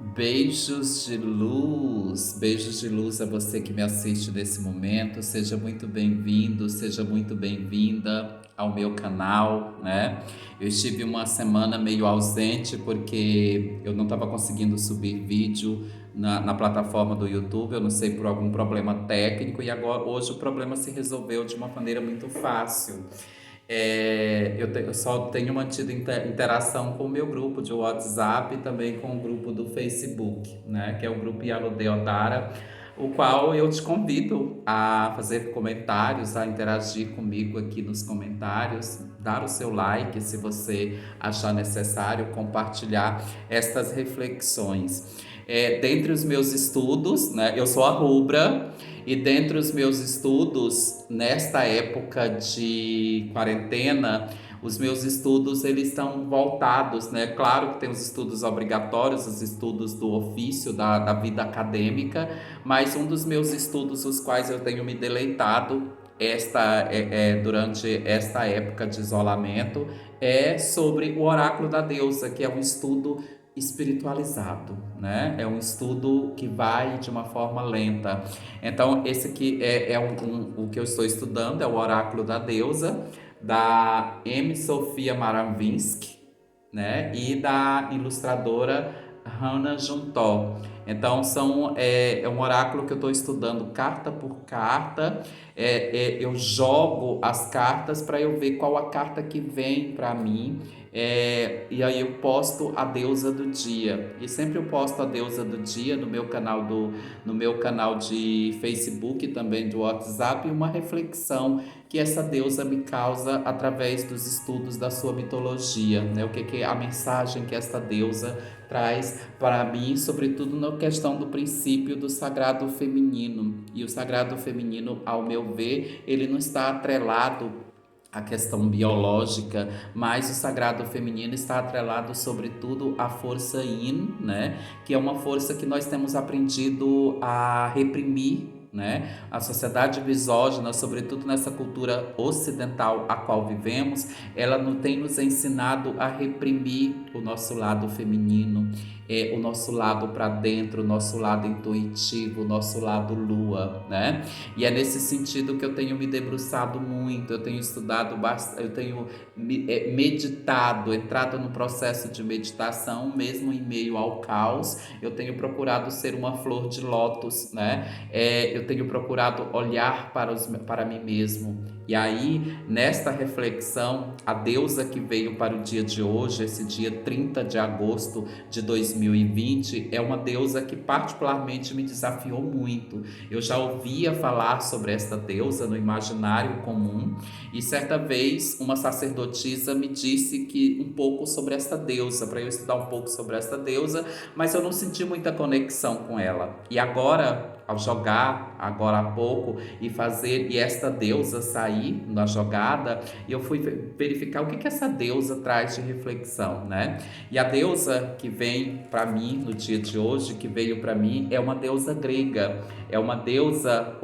Beijos de luz a você que me assiste nesse momento. Seja muito bem-vindo, seja muito bem-vinda ao meu canal, né? Eu estive uma semana meio ausente porque eu não estava conseguindo subir vídeo na plataforma do YouTube. Eu não sei por algum problema técnico e agora hoje o problema se resolveu de uma maneira muito fácil. Eu só tenho mantido interação com o meu grupo de WhatsApp e também com o grupo do Facebook, né? Que é o grupo Yalo Deodara, o qual eu te convido a fazer comentários, a interagir comigo aqui nos comentários, dar o seu like se você achar necessário, compartilhar estas reflexões. Dentre os meus estudos, né? Eu sou a Rubra. E dentre os meus estudos, nesta época de quarentena, os meus estudos eles estão voltados, né? Claro que tem os estudos obrigatórios, os estudos do ofício, da vida acadêmica, mas um dos meus estudos, os quais eu tenho me deleitado durante esta época de isolamento, é sobre o oráculo da deusa, que é um estudo espiritualizado, né? É um estudo que vai de uma forma lenta. Então, esse aqui o que eu estou estudando, é o Oráculo da Deusa, da M. Sofia Maravinsky, né? E da ilustradora Hannah Juntó. Então, é um oráculo que eu estou estudando carta por carta. Eu jogo as cartas para eu ver qual a carta que vem para mim. E aí eu posto a deusa do dia. E sempre eu posto a deusa do dia no meu canal de Facebook, também do WhatsApp, uma reflexão que essa deusa me causa através dos estudos da sua mitologia, né? O que é a mensagem que esta deusa traz para mim, sobretudo na questão do princípio do sagrado feminino. E o sagrado feminino, ao meu ver, ele não está atrelado a questão biológica, mas o sagrado feminino está atrelado sobretudo à força yin, né? Que é uma força que nós temos aprendido a reprimir, né? A sociedade misógina, sobretudo nessa cultura ocidental a qual vivemos, ela não tem nos ensinado a reprimir o nosso lado feminino, o nosso lado para dentro, o nosso lado intuitivo, o nosso lado lua, né? E é nesse sentido que eu tenho me debruçado muito, eu tenho estudado bastante, eu tenho meditado, entrado no processo de meditação, mesmo em meio ao caos. Eu tenho procurado ser uma flor de lótus, né? Eu tenho procurado olhar para mim mesmo. E aí, nesta reflexão, a deusa que veio para o dia de hoje, esse dia 30 de agosto de 2020, é uma deusa que particularmente me desafiou muito. Eu já ouvia falar sobre esta deusa no imaginário comum e certa vez uma sacerdotisa me disse que um pouco sobre esta deusa, para eu estudar um pouco sobre esta deusa, mas eu não senti muita conexão com ela. E agora, ao jogar, agora há pouco, e esta deusa sair na jogada, e eu fui verificar o que essa deusa traz de reflexão, né? E a deusa que vem para mim no dia de hoje, que veio para mim, é uma deusa grega, é uma deusa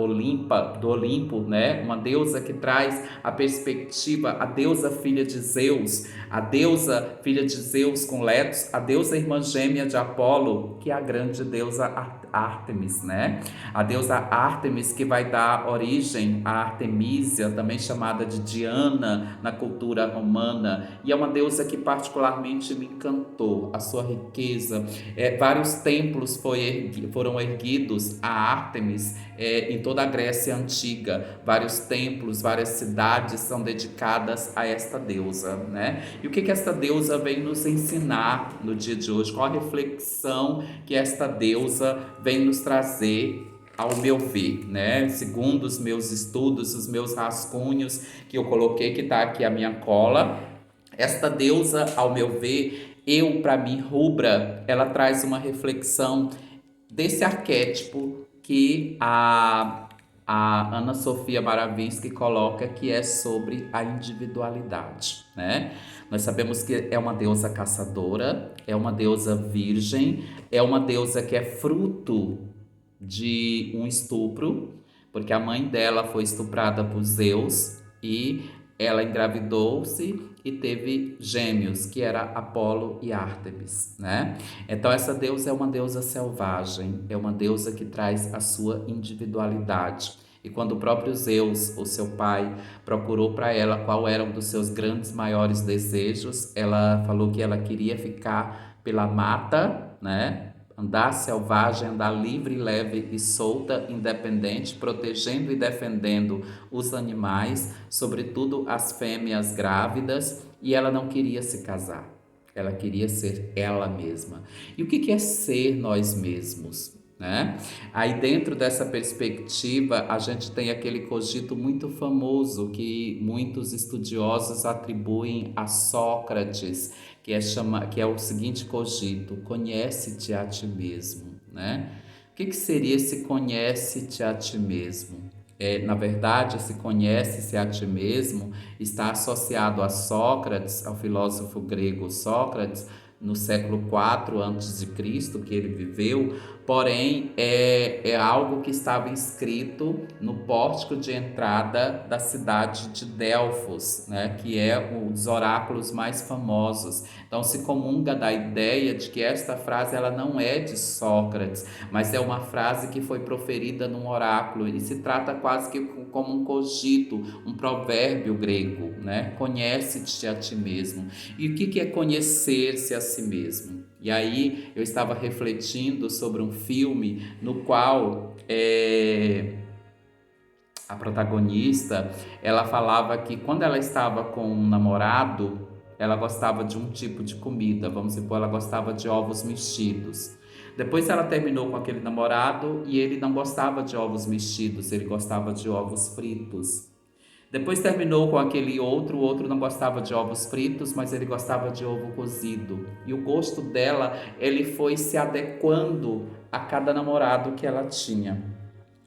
do Olimpo, né? Uma deusa que traz a perspectiva, a deusa filha de Zeus, a deusa filha de Zeus com Letos, a deusa irmã gêmea de Apolo, que é a grande deusa Ártemis, né? A deusa Ártemis que vai dar origem à Artemísia, também chamada de Diana na cultura romana, e é uma deusa que particularmente me encantou, a sua riqueza. Vários templos foram erguidos a Ártemis em toda a Grécia Antiga. Vários templos, várias cidades são dedicadas a esta deusa, né? E o que esta deusa vem nos ensinar no dia de hoje? Qual a reflexão que esta deusa vem nos trazer, ao meu ver, né? Segundo os meus estudos, os meus rascunhos que eu coloquei, que está aqui a minha cola, esta deusa, ao meu ver, para mim, Rubra, ela traz uma reflexão desse arquétipo que a Ana Sofia Maravinsky coloca, que é sobre a individualidade, né? Nós sabemos que é uma deusa caçadora, é uma deusa virgem, é uma deusa que é fruto de um estupro, porque a mãe dela foi estuprada por Zeus e ela engravidou-se e teve gêmeos, que era Apolo e Ártemis, né? Então essa deusa é uma deusa selvagem, é uma deusa que traz a sua individualidade. E quando o próprio Zeus, o seu pai, procurou para ela qual era um dos seus grandes maiores desejos, ela falou que ela queria ficar pela mata, né? Andar selvagem, andar livre, leve e solta, independente, protegendo e defendendo os animais, sobretudo as fêmeas grávidas, e ela não queria se casar. Ela queria ser ela mesma. E o que é ser nós mesmos, né? Aí dentro dessa perspectiva, a gente tem aquele cogito muito famoso que muitos estudiosos atribuem a Sócrates, que é o seguinte cogito: conhece-te a ti mesmo, né? O que seria esse conhece-te a ti mesmo? Na verdade, esse conhece-se a ti mesmo está associado a Sócrates, ao filósofo grego Sócrates, no século IV a.C., que ele viveu, porém é algo que estava inscrito no pórtico de entrada da cidade de Delfos, né, que é um dos oráculos mais famosos. Então se comunga da ideia de que esta frase ela não é de Sócrates, mas é uma frase que foi proferida num oráculo e se trata quase que como um cogito, um provérbio grego, né? Conhece-te a ti mesmo. E o que é conhecer-se a si mesmo? E aí eu estava refletindo sobre um filme no qual a protagonista, ela falava que quando ela estava com um namorado, ela gostava de um tipo de comida, vamos supor, ela gostava de ovos mexidos. Depois ela terminou com aquele namorado e ele não gostava de ovos mexidos, ele gostava de ovos fritos. Depois terminou com aquele outro, o outro não gostava de ovos fritos, mas ele gostava de ovo cozido. E o gosto dela, ele foi se adequando a cada namorado que ela tinha.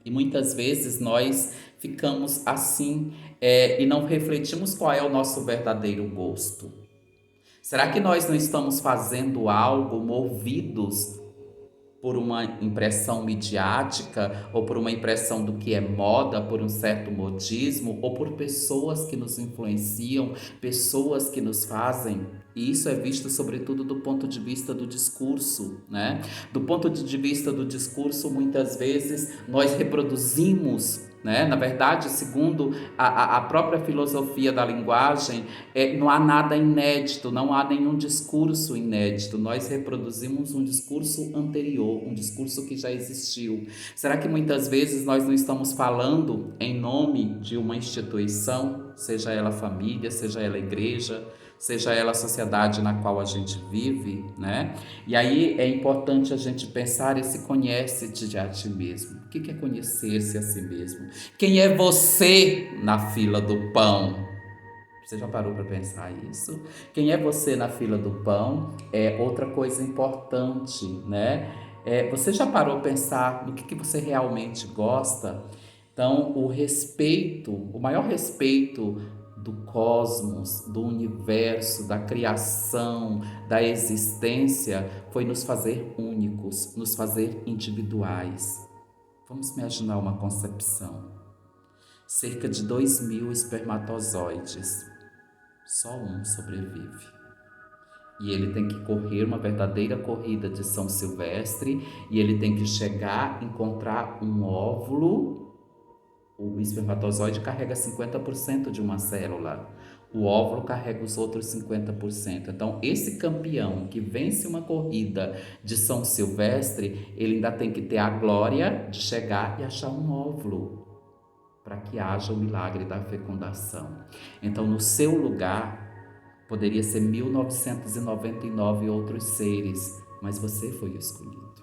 E muitas vezes nós ficamos assim e não refletimos qual é o nosso verdadeiro gosto. Será que nós não estamos fazendo algo movidos por uma impressão midiática, ou por uma impressão do que é moda, por um certo modismo, ou por pessoas que nos influenciam, pessoas que nos fazem? E isso é visto sobretudo do ponto de vista do discurso, né? Do ponto de vista do discurso, muitas vezes nós reproduzimos, né? Na verdade, segundo a própria filosofia da linguagem, não há nada inédito, não há nenhum discurso inédito. Nós reproduzimos um discurso anterior, um discurso que já existiu. Será que muitas vezes nós não estamos falando em nome de uma instituição, seja ela família, seja ela igreja, seja ela a sociedade na qual a gente vive, né? E aí é importante a gente pensar esse conhece-te a ti mesmo. O que é conhecer-se a si mesmo? Quem é você na fila do pão? Você já parou para pensar isso? Quem é você na fila do pão é outra coisa importante, né? Você já parou para pensar no que você realmente gosta? Então, o respeito, o maior respeito do cosmos, do universo, da criação, da existência, foi nos fazer únicos, nos fazer individuais. Vamos imaginar uma concepção. Cerca de 2.000 espermatozoides. Só um sobrevive. E ele tem que correr uma verdadeira corrida de São Silvestre, e ele tem que chegar, encontrar um óvulo. O espermatozoide carrega 50% de uma célula. O óvulo carrega os outros 50%. Então, esse campeão que vence uma corrida de São Silvestre, ele ainda tem que ter a glória de chegar e achar um óvulo, para que haja o milagre da fecundação. Então, no seu lugar, poderia ser 1999 outros seres, mas você foi o escolhido.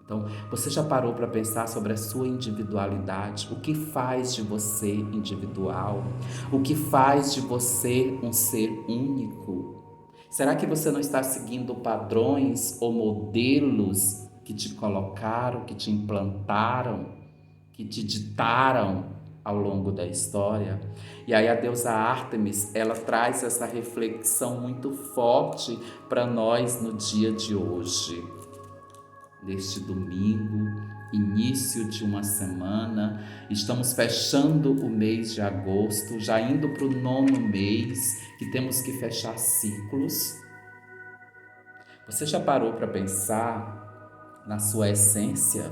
Então, você já parou para pensar sobre a sua individualidade? O que faz de você individual? O que faz de você um ser único? Será que você não está seguindo padrões ou modelos que te colocaram, que te implantaram, que te ditaram ao longo da história? E aí a deusa Ártemis, ela traz essa reflexão muito forte para nós no dia de hoje. neste domingo, início de uma semana. Estamos fechando o mês de agosto, já indo para o 9º mês, que temos que fechar ciclos. Você já parou para pensar na sua essência?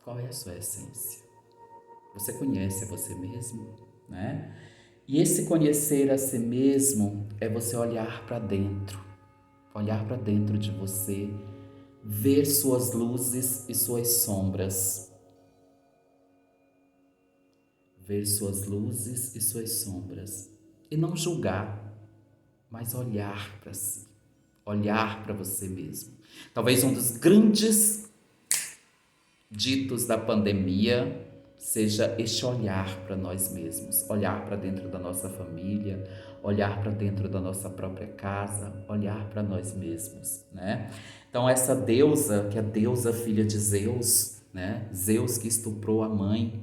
Qual é a sua essência? Você conhece a você mesmo, né? E esse conhecer a si mesmo é você olhar para dentro de você, ver suas luzes e suas sombras. Ver suas luzes e suas sombras. E não julgar, mas olhar para si, olhar para você mesmo. Talvez um dos grandes ditos da pandemia seja este olhar para nós mesmos, olhar para dentro da nossa família, olhar para dentro da nossa própria casa, olhar para nós mesmos, né? Então essa deusa, que é a deusa filha de Zeus, né? Zeus que estuprou a mãe,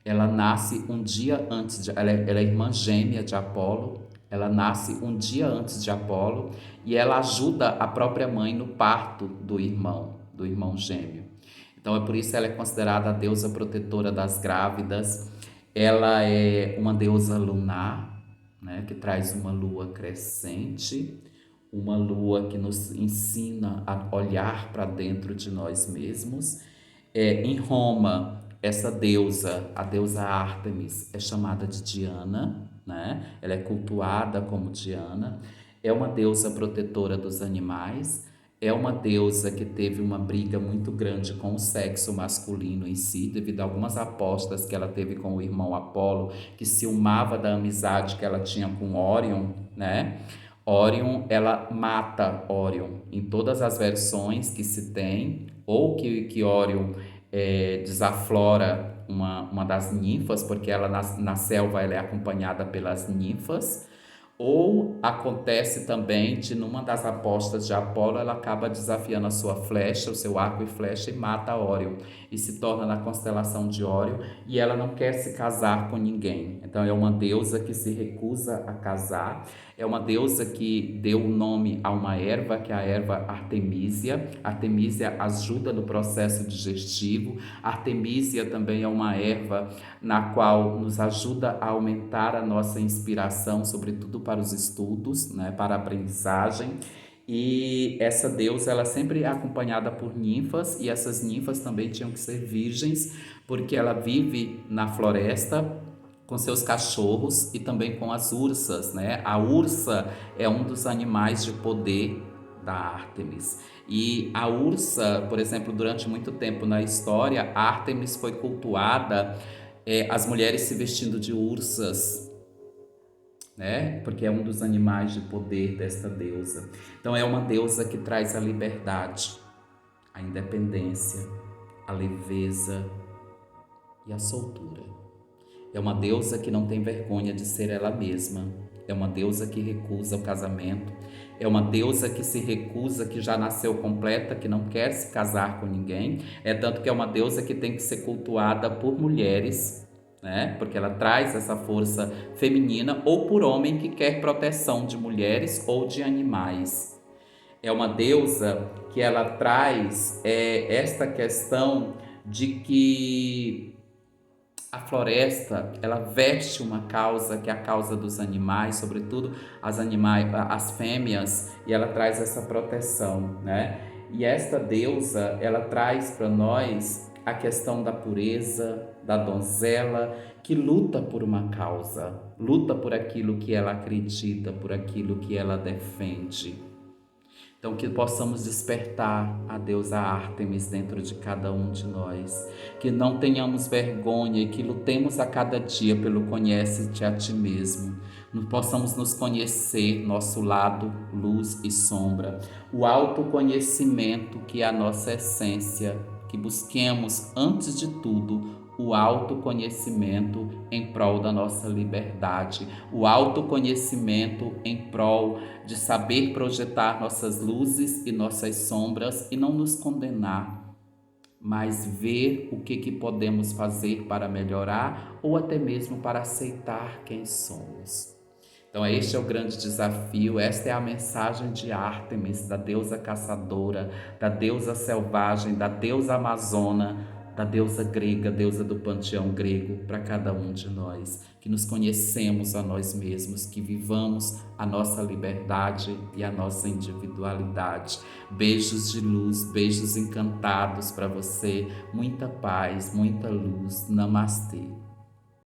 ela nasce um dia antes, ela é irmã gêmea de Apolo, ela nasce um dia antes de Apolo e ela ajuda a própria mãe no parto do irmão gêmeo. Então é por isso que ela é considerada a deusa protetora das grávidas. Ela é uma deusa lunar, né, que traz uma lua crescente, uma lua que nos ensina a olhar para dentro de nós mesmos. Em Roma, essa deusa, a deusa Ártemis, é chamada de Diana, né? Ela é cultuada como Diana. É uma deusa protetora dos animais. É uma deusa que teve uma briga muito grande com o sexo masculino em si, devido a algumas apostas que ela teve com o irmão Apolo, que ciumava da amizade que ela tinha com Órion, né? Órion, ela mata Órion em todas as versões que se tem, ou que Órion desaflora uma das ninfas, porque ela na selva ela é acompanhada pelas ninfas, ou acontece também de numa das apostas de Apolo ela acaba desafiando a sua flecha, o seu arco e flecha, e mata Órion e se torna na constelação de Órion, e ela não quer se casar com ninguém. Então é uma deusa que se recusa a casar, é uma deusa que deu o nome a uma erva, que é a erva Artemisia. Artemisia ajuda no processo digestivo. Artemisia também é uma erva na qual nos ajuda a aumentar a nossa inspiração, sobretudo para os estudos, né, para a aprendizagem. E essa deusa, ela sempre é acompanhada por ninfas, e essas ninfas também tinham que ser virgens, porque ela vive na floresta com seus cachorros e também com as ursas, né? A ursa é um dos animais de poder da Ártemis. E a ursa, por exemplo, durante muito tempo na história, Ártemis foi cultuada, as mulheres se vestindo de ursas, né? Porque é um dos animais de poder desta deusa. Então é uma deusa que traz a liberdade, a independência, a leveza e a soltura. É uma deusa que não tem vergonha de ser ela mesma. É uma deusa que recusa o casamento. É uma deusa que se recusa, que já nasceu completa, que não quer se casar com ninguém. É tanto que é uma deusa que tem que ser cultuada por mulheres, né? Porque ela traz essa força feminina, ou por homem que quer proteção de mulheres ou de animais. É uma deusa que ela traz esta questão de que a floresta, ela veste uma causa, que é a causa dos animais, sobretudo as fêmeas, e ela traz essa proteção, né? E esta deusa, ela traz para nós a questão da pureza, da donzela, que luta por uma causa, luta por aquilo que ela acredita, por aquilo que ela defende. Então, que possamos despertar a deusa Ártemis dentro de cada um de nós, que não tenhamos vergonha e que lutemos a cada dia pelo conhece-te a ti mesmo, possamos nos conhecer, nosso lado, luz e sombra, o autoconhecimento que é a nossa essência, que busquemos antes de tudo o autoconhecimento em prol da nossa liberdade, o autoconhecimento em prol de saber projetar nossas luzes e nossas sombras e não nos condenar, mas ver o que podemos fazer para melhorar ou até mesmo para aceitar quem somos. Então, este é o grande desafio, esta é a mensagem de Ártemis, da deusa caçadora, da deusa selvagem, da deusa amazona, da deusa grega, deusa do panteão grego, para cada um de nós, que nos conhecemos a nós mesmos, que vivamos a nossa liberdade e a nossa individualidade. Beijos de luz, beijos encantados para você, muita paz, muita luz. Namastê.